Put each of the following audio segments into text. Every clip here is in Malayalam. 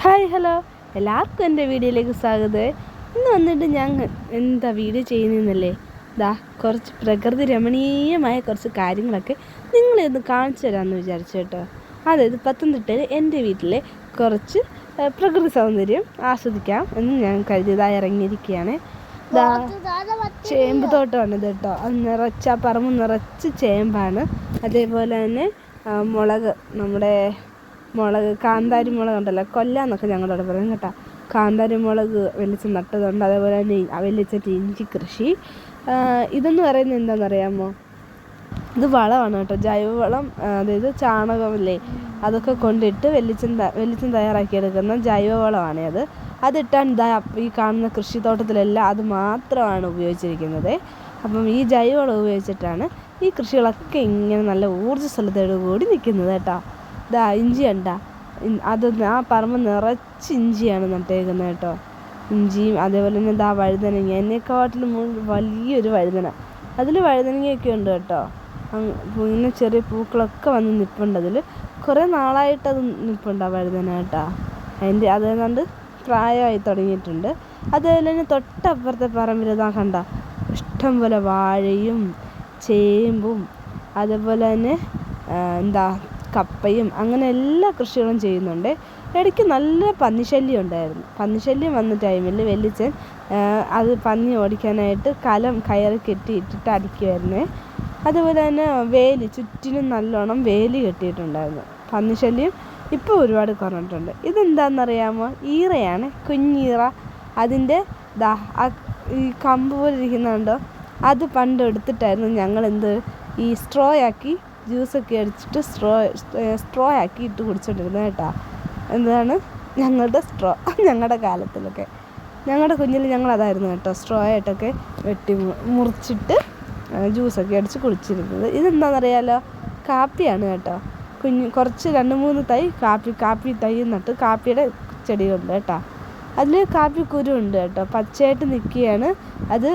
ഹായ് ഹലോ, എല്ലാവർക്കും എൻ്റെ വീഡിയോയിലേക്ക് സ്വാഗതം. ഇന്ന് വന്നിട്ട് ഞാൻ എന്താ വീഡിയോ ചെയ്യുന്നതെന്നല്ലേ, കുറച്ച് പ്രകൃതി രമണീയമായ കുറച്ച് കാര്യങ്ങളൊക്കെ നിങ്ങളെയൊന്ന് കാണിച്ചു തരാമെന്ന് വിചാരിച്ചു കേട്ടോ. അതായത് പത്തനംതിട്ടയിൽ എൻ്റെ വീട്ടിലെ കുറച്ച് പ്രകൃതി സൗന്ദര്യം ആസ്വദിക്കാം എന്ന് ഞാൻ കരുതിയതായി ഇറങ്ങിയിരിക്കുകയാണ്. ചേമ്പ് തോട്ടമാണ് ഇത് കേട്ടോ. അത് പറമ്പ് നിറച്ച് ചേമ്പാണ്. അതേപോലെ തന്നെ മുളക്, നമ്മുടെ മുളക്, കാന്താരി മുളക് ഉണ്ടല്ലോ, കൊല്ലാന്നൊക്കെ ഞങ്ങളുടെ അവിടെ പറയും കേട്ടോ. കാന്താരി മുളക് വെളിച്ചം നട്ടതുണ്ട്. അതേപോലെ തന്നെ വെളിച്ചത്തെ ഇഞ്ചി കൃഷി. ഇതെന്ന് പറയുന്നത് എന്താണെന്നറിയാമോ? ഇത് വളമാണ് കേട്ടോ, ജൈവവളം. അതായത് ചാണകമില്ലേ, അതൊക്കെ കൊണ്ടിട്ട് വെളിച്ചം തയ്യാറാക്കിയെടുക്കുന്ന ജൈവവളമാണ് അത്. അതിട്ടാണ് ഈ കാണുന്ന കൃഷിത്തോട്ടത്തിലെല്ലാം അത് മാത്രമാണ് ഉപയോഗിച്ചിരിക്കുന്നത്. അപ്പം ഈ ജൈവവളം ഉപയോഗിച്ചിട്ടാണ് ഈ കൃഷികളൊക്കെ ഇങ്ങനെ നല്ല ഊർജ്ജസ്വലതയോടു കൂടി നിൽക്കുന്നത് കേട്ടോ. ഇഞ്ചി കണ്ട, അത് ആ പറമ്പ് നിറച്ച് ഇഞ്ചിയാണ് നട്ടേക്കുന്നത് കേട്ടോ. ഇഞ്ചിയും അതേപോലെ തന്നെ വഴുതനങ്ങ, എന്നെക്കാട്ടിലും വലിയൊരു വഴുതന. അതിൽ വഴുതനങ്ങയൊക്കെ ഉണ്ട് കേട്ടോ. ഇങ്ങനെ ചെറിയ പൂക്കളൊക്കെ വന്ന് നിൽപ്പുണ്ട്. അതിൽ കുറേ നാളായിട്ടത് നിൽപ്പുണ്ട് ആ വഴുതന കേട്ടോ. അതേതാണ്ട് പ്രായമായി തുടങ്ങിയിട്ടുണ്ട്. അതേപോലെ തന്നെ തൊട്ടപ്പുറത്തെ പറമ്പിൽ കണ്ട ഇഷ്ടം പോലെ വാഴയും ചേമ്പും അതേപോലെ തന്നെ കപ്പയും അങ്ങനെ എല്ലാ കൃഷികളും ചെയ്യുന്നുണ്ട്. ഇടയ്ക്ക് നല്ല പന്നിശല്യം ഉണ്ടായിരുന്നു. പന്നിശല്യം വന്ന ടൈമിൽ വെല്ലിച്ചൻ അത് പന്നി ഓടിക്കാനായിട്ട് കയറ് കെട്ടിയിട്ടിട്ട് അടിക്കുമായിരുന്നേ. അതുപോലെ തന്നെ ചുറ്റിനും നല്ലോണം വേലി കെട്ടിയിട്ടുണ്ടായിരുന്നു. പന്നിശല്യം ഇപ്പോൾ ഒരുപാട് കുറഞ്ഞിട്ടുണ്ട്. ഇതെന്താണെന്നറിയാമോ? ഈറയാണ്, കുഞ്ഞീറ. അതിൻ്റെ ഈ കമ്പ് പോലെ ഇരിക്കുന്നുണ്ടോ, അത് പണ്ട് എടുത്തിട്ടായിരുന്നു ഞങ്ങൾ ഈ സ്ട്രോ ആക്കി ജ്യൂസൊക്കെ അടിച്ചിട്ട് സ്ട്രോ ആക്കി ഇട്ട് കുടിച്ചോണ്ടിരുന്നത് കേട്ടോ. എന്താണ് ഞങ്ങളുടെ സ്ട്രോ. ഞങ്ങളുടെ കാലത്തിലൊക്കെ, ഞങ്ങളുടെ കുഞ്ഞിൽ ഞങ്ങളതായിരുന്നു കേട്ടോ, സ്ട്രോ ആയിട്ടൊക്കെ മുറിച്ചിട്ട് ജ്യൂസൊക്കെ അടിച്ച് കുടിച്ചിരുന്നത്. ഇതെന്താണെന്നറിയാലോ? കാപ്പിയാണ് കേട്ടോ. കുറച്ച് 2-3 തൈ കാപ്പി തൈ നട്ട് കാപ്പിയുടെ ചെടിയുണ്ട് കേട്ടോ. അതിൽ കാപ്പിക്കുരു ഉണ്ട് കേട്ടോ, പച്ചയായിട്ട് നിൽക്കുകയാണ്. അത്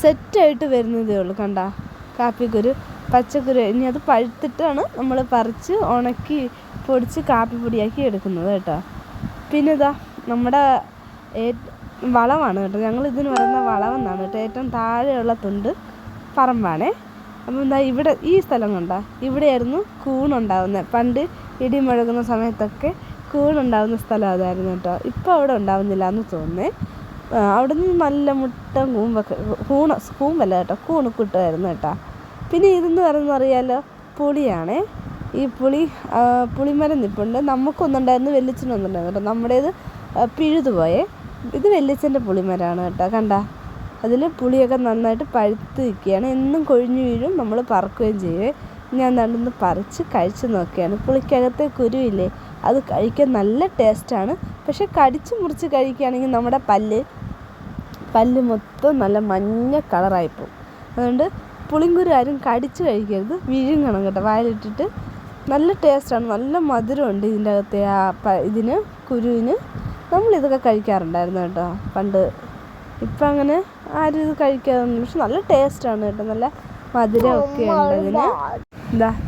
സെറ്റായിട്ട് വരുന്നതേ ഉള്ളൂ കണ്ട. കാപ്പിക്കുരു, പച്ചക്കുരു. ഇനി അത് പഴുത്തിട്ടാണ് നമ്മൾ പറിച്ച് ഉണക്കി പൊടിച്ച് കാപ്പി പൊടിയാക്കി എടുക്കുന്നത് കേട്ടോ. പിന്നെ നമ്മുടെ വളമാണ് കേട്ടോ. ഞങ്ങൾ ഇതിന് പറയുന്ന വളമെന്നാണ് കേട്ടോ. ഏറ്റവും താഴെയുള്ള തുണ്ട് പറമ്പാണേ. അപ്പം ഇവിടെ ഈ സ്ഥലം കണ്ടോ, ഇവിടെയായിരുന്നു കൂണുണ്ടാകുന്നത്. പണ്ട് ഇടി മുഴങ്ങുന്ന സമയത്തൊക്കെ കൂണുണ്ടാകുന്ന സ്ഥലം അതായിരുന്നു കേട്ടോ. ഇപ്പോൾ അവിടെ ഉണ്ടാകുന്നില്ല എന്ന് തോന്നുന്നേ. അവിടെ നിന്ന് നല്ല മുട്ട കൂമ്പല്ല കേട്ടോ, കൂണ് കിട്ടുമായിരുന്നു കേട്ടോ. പിന്നെ ഇതെന്ന് പറയുന്നറിയാലോ, പുളിയാണേ. ഈ പുളിമരം നിൽപ്പുണ്ട്. നമുക്കൊന്നുണ്ടായിരുന്നു, വെല്ലിച്ചനൊന്നുണ്ടായിരുന്നു കേട്ടോ. നമ്മുടേത് പിഴുതുപോയേ. ഇത് വെല്ലിച്ചൻ്റെ പുളിമരമാണ് കേട്ടോ. കണ്ട, അതിൽ പുളിയൊക്കെ നന്നായിട്ട് പഴുത്ത് നിൽക്കുകയാണ്. എന്നും കൊഴിഞ്ഞു വീഴും, നമ്മൾ പറക്കുകയും ചെയ്യുവേ. ഞാൻ ഒന്ന് പറിച്ച് കഴിച്ച് നോക്കുകയാണ്. പുളിക്കകത്തെ കുരുവില്ലേ, അത് കഴിക്കാൻ നല്ല ടേസ്റ്റാണ്. പക്ഷെ കടിച്ച് മുറിച്ച് കഴിക്കുകയാണെങ്കിൽ നമ്മുടെ പല്ല് മൊത്തം നല്ല മഞ്ഞ കളറായിപ്പോവും. അതുകൊണ്ട് പുളിങ്കുരു ആരും കടിച്ച് കഴിക്കരുത്, വിഴുങ്ങണം കേട്ടോ. വായിലിട്ടിട്ട് നല്ല ടേസ്റ്റാണ്, നല്ല മധുരമുണ്ട് ഇതിൻ്റെ അകത്തെ ഇതിന് കുരുവിന്. നമ്മളിതൊക്കെ കഴിക്കാറുണ്ടായിരുന്നു കേട്ടോ പണ്ട്. ഇപ്പം അങ്ങനെ ആരും ഇത് കഴിക്കാറുണ്ട്. പക്ഷെ നല്ല ടേസ്റ്റാണ് കേട്ടോ, നല്ല മധുരമൊക്കെ ഉണ്ട് ഇതിന്.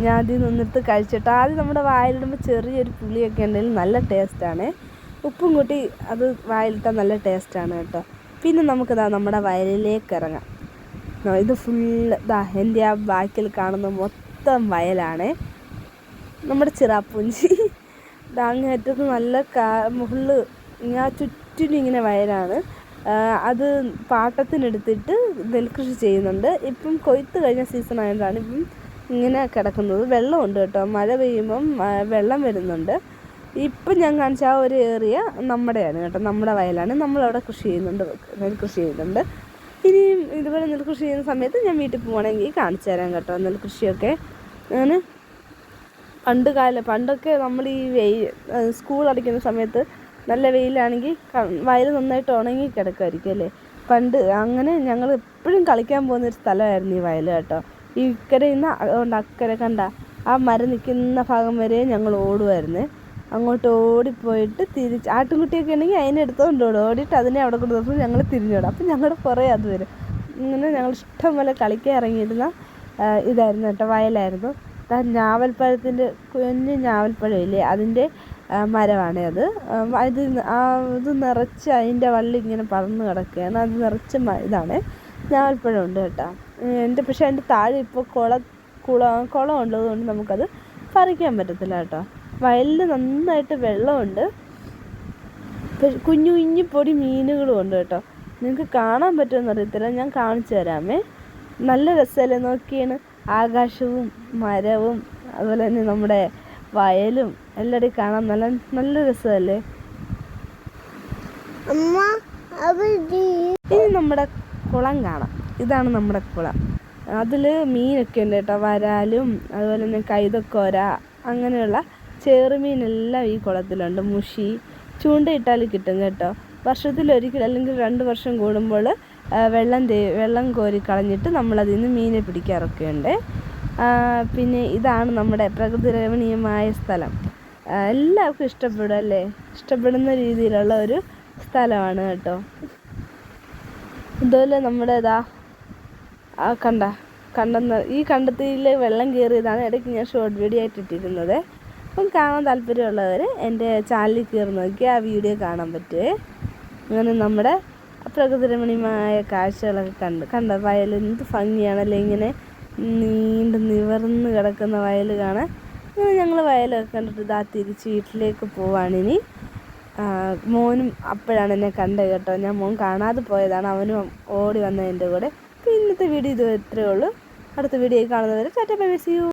ഞാൻ അതിൽ നിന്നിട്ട് കഴിച്ചിട്ട് ആദ്യം നമ്മുടെ വായിലിടുമ്പോൾ ചെറിയൊരു പുളിയൊക്കെ ഉണ്ടെങ്കിൽ നല്ല ടേസ്റ്റാണ്. ഉപ്പും കൂട്ടി അത് വായിലിട്ടാൽ നല്ല ടേസ്റ്റാണ് കേട്ടോ. പിന്നെ നമുക്ക് നമ്മുടെ വയലിലേക്ക് ഇറങ്ങാം. ഇത് ഫുള്ള് എൻ്റെ ആ ബാക്കിൽ കാണുന്ന മൊത്തം വയലാണ്. നമ്മുടെ ചിറാപ്പുഞ്ചി അങ്ങേറ്റത്ത് നല്ല ഫുള്ള് ചുറ്റിനും ഇങ്ങനെ വയലാണ്. അത് പാട്ടത്തിനെടുത്തിട്ട് നെൽകൃഷി ചെയ്യുന്നുണ്ട്. ഇപ്പം കൊയ്ത്ത് കഴിഞ്ഞ സീസൺ ആയതുകൊണ്ടാണ് ഇപ്പം ഇങ്ങനെ കിടക്കുന്നത്. വെള്ളമുണ്ട് കേട്ടോ, മഴ പെയ്യുമ്പം വെള്ളം വരുന്നുണ്ട്. ഇപ്പം ഞാൻ കാണിച്ച ആ ഒരു ഏരിയ നമ്മുടെയാണ് കേട്ടോ, നമ്മുടെ വയലാണ്. നമ്മളവിടെ നെൽകൃഷി ചെയ്യുന്നുണ്ട്. ഇനിയും ഇതുപോലെ നെൽകൃഷി ചെയ്യുന്ന സമയത്ത് ഞാൻ വീട്ടിൽ പോകണമെങ്കിൽ കാണിച്ചു തരാം കേട്ടോ നെൽകൃഷിയൊക്കെ. അങ്ങനെ പണ്ടൊക്കെ നമ്മൾ ഈ സ്കൂൾ അടയ്ക്കുന്ന സമയത്ത് നല്ല വെയിലാണെങ്കിൽ വയൽ നന്നായിട്ട് ഉണങ്ങി കിടക്കുമായിരിക്കും അല്ലേ പണ്ട്. അങ്ങനെ ഞങ്ങൾ എപ്പോഴും കളിക്കാൻ പോകുന്നൊരു സ്ഥലമായിരുന്നു ഈ വയൽ കേട്ടോ. ഈ ഇക്കരയിൽ നിന്ന് അതുകൊണ്ട് അക്കരെ കണ്ട ആ മരം നിൽക്കുന്ന ഭാഗം വരെ ഞങ്ങൾ ഓടുമായിരുന്നേ. അങ്ങോട്ട് ഓടിപ്പോയിട്ട് ആട്ടുംകുട്ടിയൊക്കെ ഉണ്ടെങ്കിൽ അതിനെ എടുത്തുകൊണ്ട് ഓടിയിട്ട് അതിനെ അവിടെ കൊണ്ട് നിർത്തുമ്പോൾ ഞങ്ങൾ തിരിഞ്ഞോടും. അപ്പം ഞങ്ങളുടെ കുറേ അത് വരും. ഇങ്ങനെ ഞങ്ങൾ ഇഷ്ടം പോലെ കളിക്കാൻ ഇറങ്ങിയിരുന്ന ഇതായിരുന്നു കേട്ടോ, വയലായിരുന്നു. ഞാവൽപ്പഴത്തിൻ്റെ കുഞ്ഞ് ഞാവൽപ്പഴം ഇല്ലേ, അതിൻ്റെ മരമാണ് അത്. ഇത് നിറച്ച് അതിൻ്റെ വള്ളി ഇങ്ങനെ പറന്ന് കിടക്കുകയാണ്. അത് നിറച്ച് ഇതാണ് ഞാവൽപ്പഴം ഉണ്ട് കേട്ടോ. പക്ഷേ അതിൻ്റെ താഴെ ഇപ്പോൾ കുളം ഉള്ളതുകൊണ്ട് നമുക്കത് പറിക്കാൻ പറ്റത്തില്ല കേട്ടോ. വയലിൽ നന്നായിട്ട് വെള്ളമുണ്ട്, കുഞ്ഞു കുഞ്ഞു പൊടി മീനുകളും ഉണ്ട് കേട്ടോ. നിങ്ങൾക്ക് കാണാൻ പറ്റുമെന്ന് അറിയത്തില്ല, ഞാൻ കാണിച്ചു തരാമേ. നല്ല രസമല്ലേ, നോക്കിയാണ് ആകാശവും മരവും അതുപോലെ തന്നെ നമ്മുടെ വയലും എല്ലാവരും കാണാൻ നല്ല നല്ല രസമല്ലേ. ഇനി നമ്മുടെ കുളം കാണാം. ഇതാണ് നമ്മുടെ കുളം. അതിൽ മീനൊക്കെ ഉണ്ട് കേട്ടോ, വരാലും അതുപോലെ തന്നെ കൈതക്കോര അങ്ങനെയുള്ള ചെറുമീനെല്ലാം ഈ കുളത്തിലുണ്ട്. മുഷി ചൂണ്ടയിട്ടാൽ കിട്ടും കേട്ടോ. വർഷത്തിലൊരിക്കൽ അല്ലെങ്കിൽ 2 വർഷം കൂടുമ്പോൾ വെള്ളം കോരി കളഞ്ഞിട്ട് നമ്മളതിൽ നിന്ന് മീനെ പിടിക്കാറൊക്കെ ഉണ്ട്. പിന്നെ ഇതാണ് നമ്മുടെ പ്രകൃതി രമണീയമായ സ്ഥലം. എല്ലാവർക്കും ഇഷ്ടപ്പെടും അല്ലേ, ഇഷ്ടപ്പെടുന്ന രീതിയിലുള്ള ഒരു സ്ഥലമാണ് കേട്ടോ. അതുപോലെ നമ്മുടെ ഈ കണ്ടത്തിൽ വെള്ളം കയറിയതാണ്. ഇടയ്ക്ക് ഞാൻ ഷോർട്ട് വീഡിയോ ആയിട്ട് ഇട്ടിരുന്നത്. അപ്പം കാണാൻ താല്പര്യമുള്ളവർ എൻ്റെ ചാനലിൽ കയറി നോക്കി ആ വീഡിയോ കാണാൻ പറ്റുമേ. അങ്ങനെ നമ്മുടെ പ്രകൃതിരമണീയമായ കാഴ്ചകളൊക്കെ കണ്ട വയൽ എന്ത് ഭംഗിയാണല്ലേ, ഇങ്ങനെ നിവർന്ന് കിടക്കുന്ന വയൽ കാണാൻ. അങ്ങനെ ഞങ്ങൾ വയലൊക്കെ കണ്ടിട്ട് തിരിച്ച് വീട്ടിലേക്ക് പോവാണിനി. മോനും അപ്പോഴാണ് എന്നെ കണ്ടത് കേട്ടോ. ഞാൻ മോൻ കാണാതെ പോയതാണ്, അവനും ഓടി വന്നതിൻ്റെ കൂടെ. അപ്പോൾ ഇന്നത്തെ വീഡിയോ ഇത്രയേ ഉള്ളൂ. അടുത്ത വീഡിയോയിൽ കാണുന്നവരെ tata bye bye, see U.